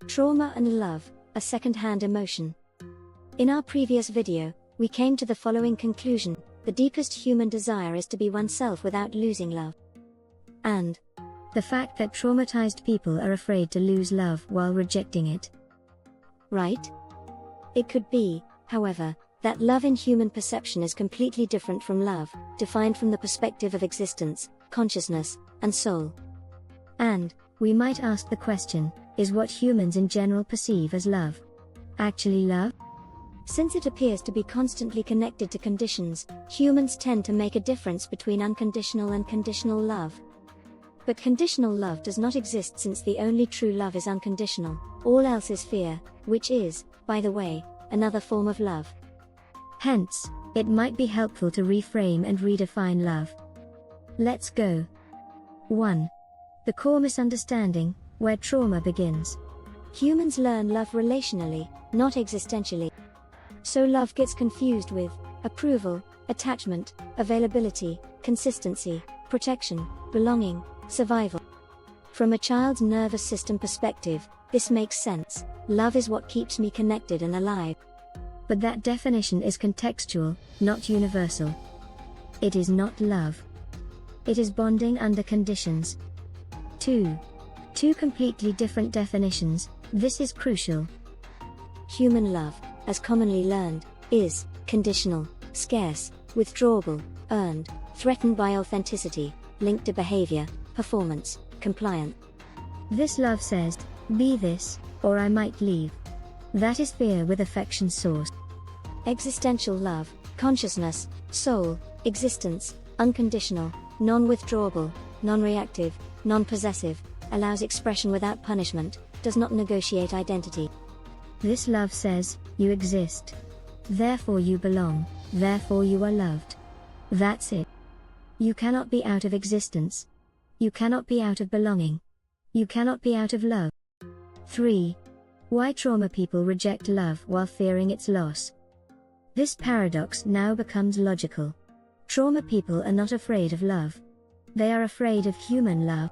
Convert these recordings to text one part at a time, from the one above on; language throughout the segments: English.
Trauma and love, a second-hand emotion. In our previous video, we came to the following conclusion: the deepest human desire is to be oneself without losing love. And the fact that traumatized people are afraid to lose love while rejecting it. Right? It could be, however, that love in human perception is completely different from love, defined from the perspective of existence, consciousness, and soul. And we might ask the question, is what humans in general perceive as love actually love? Since it appears to be constantly connected to conditions, humans tend to make a difference between unconditional and conditional love. But conditional love does not exist, since the only true love is unconditional. All else is fear, which is, by the way, another form of love. Hence, it might be helpful to reframe and redefine love. Let's go. 1. The core misunderstanding, where trauma begins. Humans learn love relationally, not existentially. So love gets confused with approval, attachment, availability, consistency, protection, belonging, survival. From a child's nervous system perspective, this makes sense. Love is what keeps me connected and alive. But that definition is contextual, not universal. It is not love. It is bonding under conditions. 2. Two completely different definitions. This is crucial. Human love, as commonly learned, is conditional, scarce, withdrawable, earned, threatened by authenticity, linked to behavior, performance, compliance. This love says, be this, or I might leave. That is fear with affection source. Existential love, consciousness, soul, existence, unconditional, non-withdrawable, non-reactive, non-possessive, allows expression without punishment, does not negotiate identity. This love says, you exist. Therefore you belong, therefore you are loved. That's it. You cannot be out of existence. You cannot be out of belonging. You cannot be out of love. 3. Why trauma people reject love while fearing its loss. This paradox now becomes logical. Trauma people are not afraid of love. They are afraid of human love.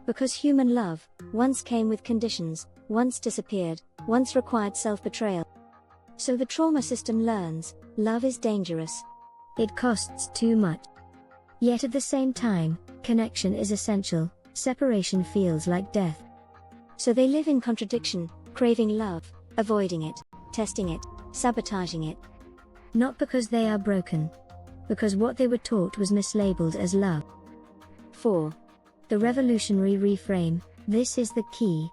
Because human love, once came with conditions, once disappeared, once required self-betrayal. So the trauma system learns, love is dangerous. It costs too much. Yet at the same time, connection is essential, separation feels like death. So they live in contradiction, craving love, avoiding it, testing it, sabotaging it. Not because they are broken. Because what they were taught was mislabeled as love. 4. The revolutionary reframe. This is the key.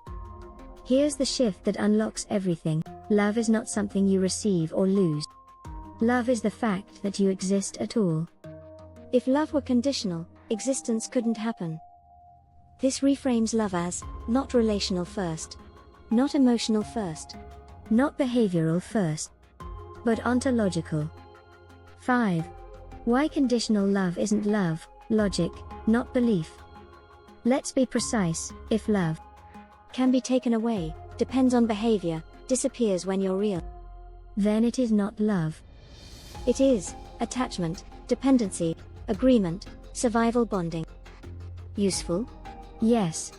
Here's the shift that unlocks everything. Love is not something you receive or lose. Love is the fact that you exist at all. If love were conditional, existence couldn't happen. This reframes love as, not relational first. Not emotional first. Not behavioral first. But ontological. 5. Why conditional love isn't love, logic, not belief. Let's be precise. If love can be taken away, depends on behavior, disappears when you're real, then it is not love. It is attachment, dependency, agreement, survival bonding. Useful? Yes.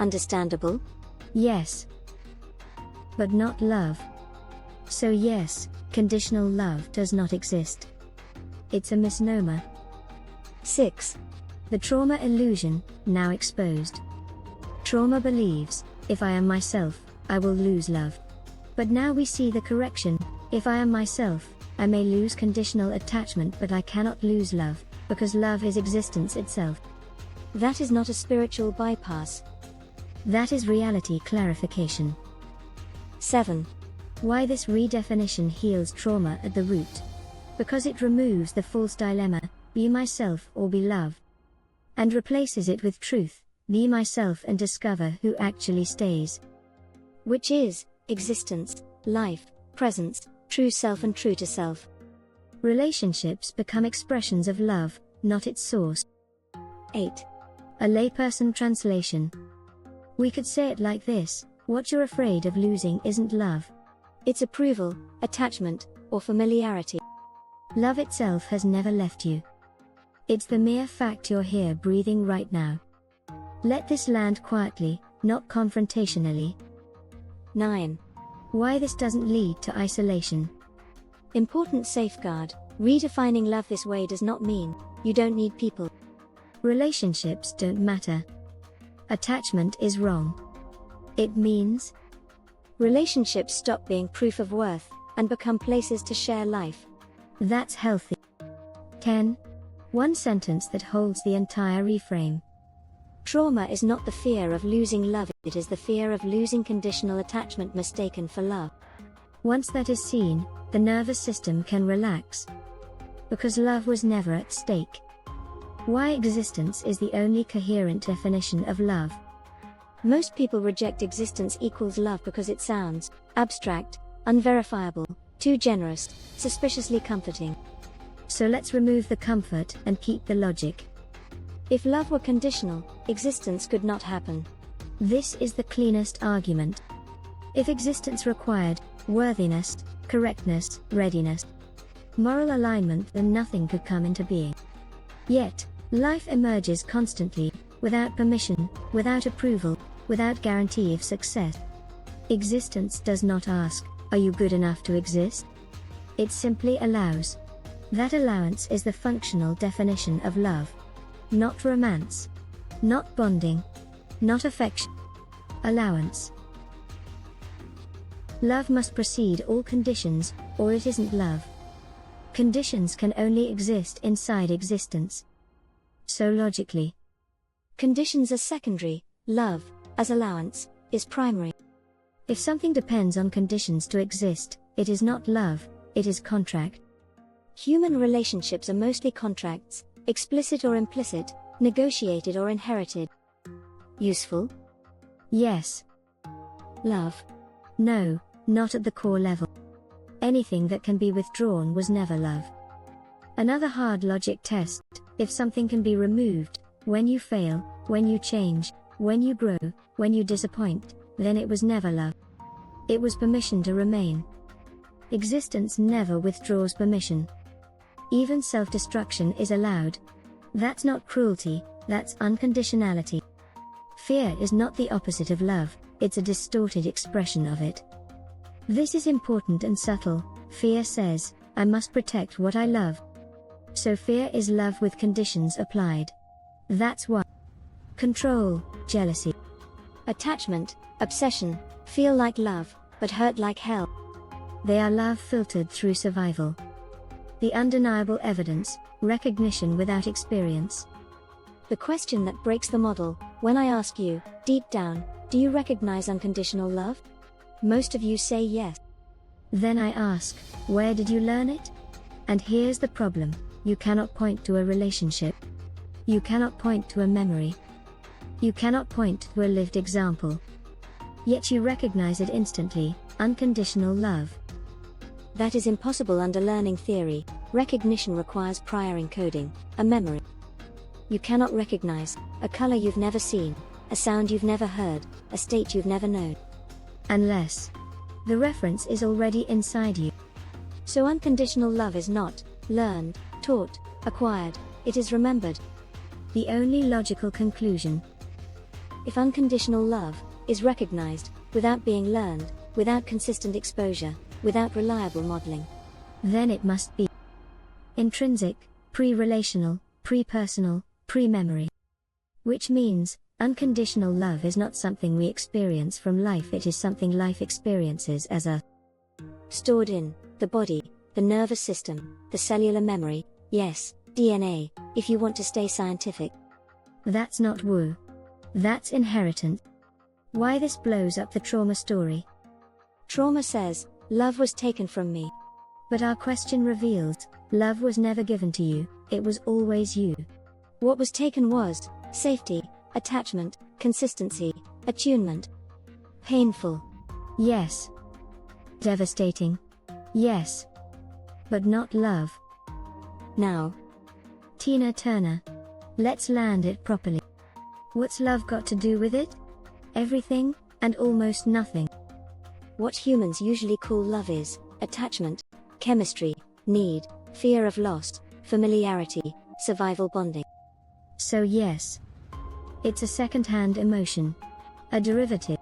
Understandable? Yes. But not love. So yes, conditional love does not exist. It's a misnomer. 6. The trauma illusion, now exposed. Trauma believes, if I am myself, I will lose love. But now we see the correction: if I am myself, I may lose conditional attachment, but I cannot lose love, because love is existence itself. That is not a spiritual bypass. That is reality clarification. 7. Why this redefinition heals trauma at the root. Because it removes the false dilemma, be myself or be loved, and replaces it with truth, be myself and discover who actually stays. Which is existence, life, presence, true self and true to self. Relationships become expressions of love, not its source. 8. A layperson translation. We could say it like this: what you're afraid of losing isn't love. It's approval, attachment, or familiarity. Love itself has never left you. It's the mere fact you're here breathing right now. Let this land quietly, not confrontationally. 9. Why this doesn't lead to isolation. Important safeguard. Redefining love this way does not mean you don't need people. Relationships don't matter. Attachment is wrong. It means relationships stop being proof of worth and become places to share life. That's healthy. 10. One sentence that holds the entire reframe. Trauma is not the fear of losing love, it is the fear of losing conditional attachment mistaken for love. Once that is seen, the nervous system can relax. Because love was never at stake. Why existence is the only coherent definition of love. Most people reject existence equals love because it sounds abstract, unverifiable, too generous, suspiciously comforting. So let's remove the comfort and keep the logic. If love were conditional, existence could not happen. This is the cleanest argument. If existence required worthiness, correctness, readiness, moral alignment, then nothing could come into being. Yet, life emerges constantly, without permission, without approval, without guarantee of success. Existence does not ask, are you good enough to exist? It simply allows. That allowance is the functional definition of love. Not romance. Not bonding. Not affection. Allowance. Love must precede all conditions, or it isn't love. Conditions can only exist inside existence. So logically, conditions are secondary, love, as allowance, is primary. If something depends on conditions to exist, it is not love, it is contract. Human relationships are mostly contracts, explicit or implicit, negotiated or inherited. Useful? Yes. Love? No, not at the core level. Anything that can be withdrawn was never love. Another hard logic test: if something can be removed, when you fail, when you change, when you grow, when you disappoint, then it was never love. It was permission to remain. Existence never withdraws permission. Even self-destruction is allowed. That's not cruelty, that's unconditionality. Fear is not the opposite of love, it's a distorted expression of it. This is important and subtle. Fear says, I must protect what I love. So fear is love with conditions applied. That's why control, jealousy, attachment, obsession, feel like love, but hurt like hell. They are love filtered through survival. The undeniable evidence, recognition without experience. The question that breaks the model: when I ask you, deep down, do you recognize unconditional love? Most of you say yes. Then I ask, where did you learn it? And here's the problem: you cannot point to a relationship. You cannot point to a memory. You cannot point to a lived example. Yet you recognize it instantly: unconditional love. That is impossible under learning theory. Recognition requires prior encoding, a memory. You cannot recognize a color you've never seen, a sound you've never heard, a state you've never known, unless the reference is already inside you. So unconditional love is not learned, taught, acquired, it is remembered. The only logical conclusion. If unconditional love is recognized without being learned, without consistent exposure, without reliable modeling, then it must be intrinsic, pre-relational, pre-personal, pre-memory. Which means, unconditional love is not something we experience from life, it is something life experiences as a stored in the body, the nervous system, the cellular memory, yes, DNA, if you want to stay scientific. That's not woo. That's inheritant. Why this blows up the trauma story? Trauma says, love was taken from me. But our question reveals, love was never given to you, it was always you. What was taken was safety, attachment, consistency, attunement. Painful. Yes. Devastating. Yes. But not love. Now, Tina Turner. Let's land it properly. What's love got to do with it? Everything, and almost nothing. What humans usually call love is attachment, chemistry, need, fear of loss, familiarity, survival bonding. So yes, it's a second-hand emotion. A derivative.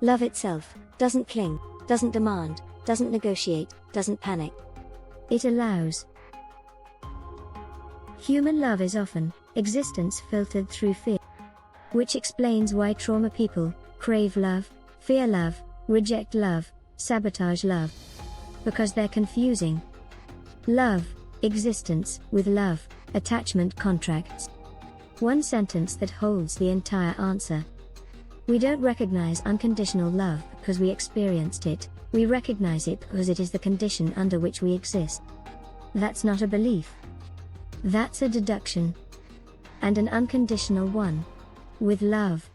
Love itself doesn't cling, doesn't demand, doesn't negotiate, doesn't panic. It allows. Human love is often existence filtered through fear, which explains why trauma people crave love, fear love, reject love, sabotage love. Because they're confusing love, existence, with love, attachment contracts. One sentence that holds the entire answer. We don't recognize unconditional love because we experienced it, we recognize it because it is the condition under which we exist. That's not a belief. That's a deduction. And an unconditional one. With love,